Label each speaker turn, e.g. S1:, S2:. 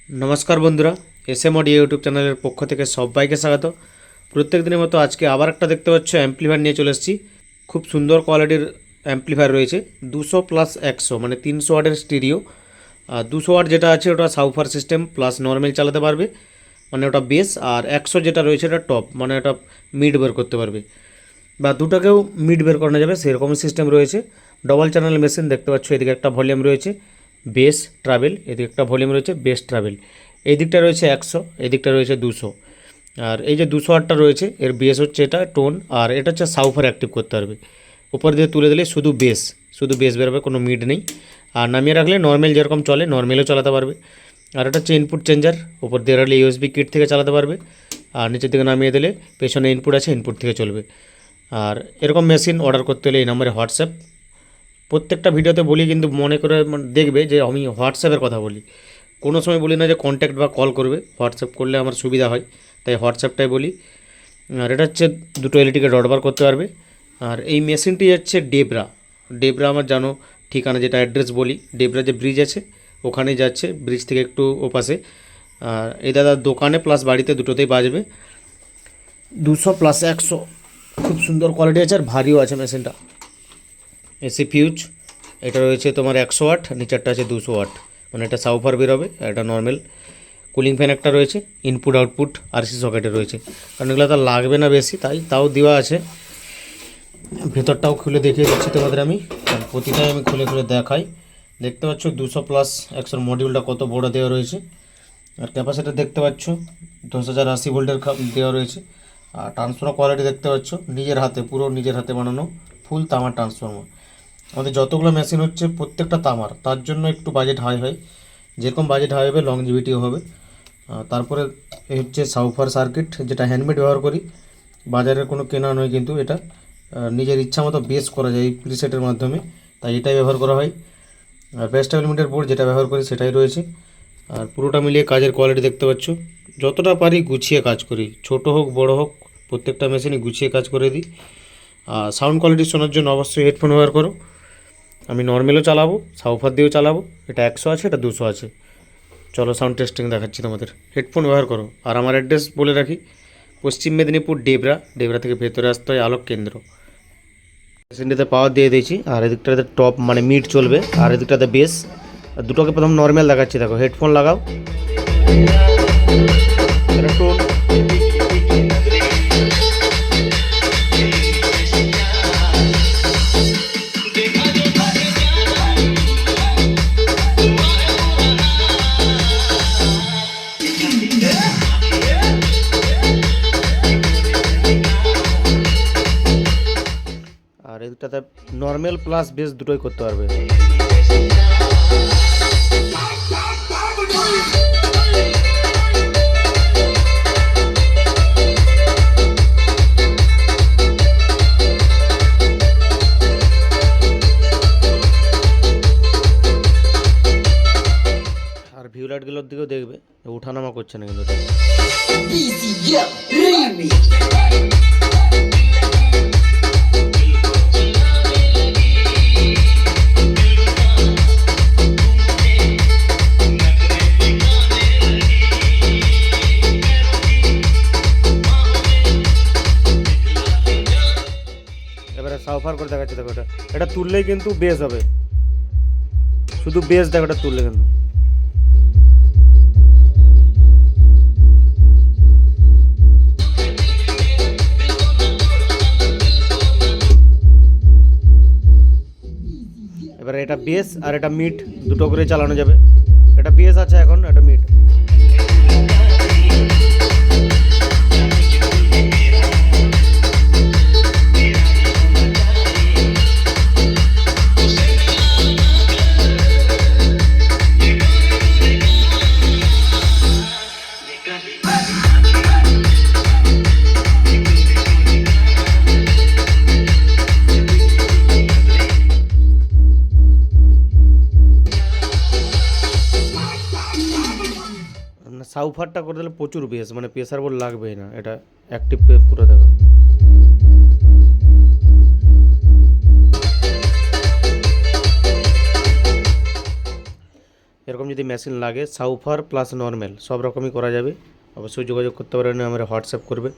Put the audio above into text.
S1: नमस्कार बंधुरा S M audio YouTube channel पक्ष থেকে সবাইকে স্বাগত। প্রত্যেক দিনের মতো আজকে আবার একটা দেখতে পাচ্ছ অ্যাম্পলিফায়ার নিয়ে চলে এসেছি। খুব সুন্দর কোয়ালিটির অ্যাম্পলিফায়ার রয়েছে 200 প্লাস 100 মানে 300 ওয়াটের স্টিরিও। 200 ওয়াট যেটা আছে ওটা সাউফার সিস্টেম প্লাস নর্মাল চালাতে পারবে, মানে ওটা বেস। আর 100 যেটা রয়েছে এটা টপ, মানে এটা মিড বের করতে পারবে বা দুটাকেও মিড বের করানো যাবে, সেরকম সিস্টেম রয়েছে। ডবল চ্যানেল মেশিন দেখতে পাচ্ছ, এদিকে একটা ভলিউম রয়েছে বেস ট্রাভেল, এদিকে একটা ভলিউম রয়েছে বেস ট্রাভেল। এই দিকটা রয়েছে 100, এই দিকটা রয়েছে 200। আর এই যে 200 ওয়াটটা রয়েছে এর বেস হচ্ছে এটা টোন, আর এটা হচ্ছে সাউফার অ্যাক্টিভ করতে পারবে। উপর দিয়ে তুলে দিলে শুধু বেস বেরোবে, কোনো মিড নেই। আর নামিয়ে রাখলে নর্মাল যেরকম চলে নর্মালও চালাতে পারবে। আর এটা হচ্ছে ইনপুট চেঞ্জার, উপর দিয়ে রাখলে ইউএসবি কিট থেকে চালাতে পারবে, আর নিচের দিকে নামিয়ে দিলে পেছনে ইনপুট আছে, ইনপুট থেকে চলবে। আর এরকম মেশিন অর্ডার করতে হলে এই নম্বরে হোয়াটসঅ্যাপ, প্রত্যেকটা ভিডিওতে বলি কিন্তু মনে করে দেখবে যে আমি হোয়াটসঅ্যাপের কথা বলি, কোনো সময় বলি না যে কন্ট্যাক্ট বা কল করবে। হোয়াটসঅ্যাপ করলে আমার সুবিধা হয়, তাই হোয়াটসঅ্যাপটাই বলি। আর এটা হচ্ছে দুটো এলইডিকে ডট বার করতে পারবে। আর এই মেশিনটি হচ্ছে ডেবরা আমার জানো ঠিকানা, যেটা অ্যাড্রেস বলি, ডেবরা যে ব্রিজ আছে ওখানেই যাচ্ছে, ব্রিজ থেকে একটু ওপাশে। আর এই দাদার দোকানে প্লাস বাড়িতে দুটোতেই বাজবে। 200 প্লাস 100 খুব সুন্দর কোয়ালিটি আছে, আর ভারীও আছে মেশিনটা। এসি ফিউজ এটা রয়েছে তোমার 100 ওয়াট, নিচেরটা আছে 200 ওয়াট, মানে এটা সাউফার বেরোবে। এটা নর্মাল কুলিং ফ্যান একটা রয়েছে, ইনপুট আউটপুট আরসি সকেটে রয়েছে, কারণ এগুলো তো লাগবে না বেশি, তাও দেওয়া আছে। ভেতরটাও খুলে দেখিয়ে দিচ্ছি তোমাদের আমি, আর প্রতিটাই আমি খুলে খুলে দেখাই। দেখতে পাচ্ছ 200 প্লাস 100 মডিউলটা কত বড় দেওয়া রয়েছে। আর ক্যাপাসিটার দেখতে পাচ্ছ 1080 ভোল্টের দেওয়া রয়েছে। আর ট্রান্সফর্মার কোয়ালিটি দেখতে পাচ্ছ পুরো নিজের হাতে বানানো ফুল তামার ট্রান্সফর্মার। আমাদের যতগুলো মেশিন হচ্ছে প্রত্যেকটা তামার, তার জন্য একটু বাজেট হাই হয়। যেরকম বাজেট হাই হবে লংজিভিটিও হবে। তারপরে এই হচ্ছে সাউফার সার্কিট, যেটা হ্যান্ডমেড ব্যবহার করি, বাজারের কোনো কেনা নয়, কিন্তু এটা নিজের ইচ্ছা মতো বেস করা যায় এই প্রিসেটের মাধ্যমে, তাই এটাই ব্যবহার করা হয়। আর বেস্ট লিমিটেড বোর্ড যেটা ব্যবহার করি সেটাই রয়েছে। আর পুরোটা মিলিয়ে কাজের কোয়ালিটি দেখতে পাচ্ছ, যতটা পারি গুছিয়ে কাজ করি, ছোট হোক বড় হোক প্রত্যেকটা মেশিনই গুছিয়ে কাজ করে দিই। আর সাউন্ড কোয়ালিটি শোনার জন্য অবশ্যই হেডফোন ব্যবহার করো। আমি নর্মালও চালাবো, সাউফার দিয়েও চালাবো। এটা 100 আছে, এটা 200 আছে। চলো সাউন্ড টেস্টিং দেখাচ্ছি তোমাদের। হেডফোন ব্যবহার করো। আর আমার অ্যাড্রেস বলে রাখি, পশ্চিম মেদিনীপুর ডেবরা থেকে ভেতরে আসতে হয় আলোক কেন্দ্র। মেশিনটাতে পাওয়ার দিয়ে দিয়েছি, আর এদিকটাতে টপ মানে মিড চলবে, আর এদিকটাতে বেস। আর দুটোকে প্রথম নর্মাল দেখাচ্ছি, দেখো হেডফোন লাগাও, এটা টোন। আর এদিকটাতে নর্মাল প্লাস বেস দুটোই করতে পারবে। আর ভিউ লাইটগুলোর দিকেও দেখবে, ওঠানামা করছে না কিন্তু। এবারে সাউফার করে দেখাচ্ছি, দেখো এটা তুললেই কিন্তু বেস হবে, শুধু বেস দেখো, এটা তুললে কিন্তু। এবারে এটা বেস আর এটা মিড দুটো করে চালানো যাবে। এটা বেস আছে এখন, এটা মিড। সাউফারটা করে দিলে প্রচুর বেস, মানে প্রেসার বোর্ড লাগবেই না, এটা অ্যাক্টিভ পুরো দেখো। এরকম যদি মেশিন লাগে সাউফার প্লাস নর্মাল সব রকমই করা যাবে। অবশ্যই যোগাযোগ করতে পারেন, আমরা হোয়াটসঅ্যাপ করবে।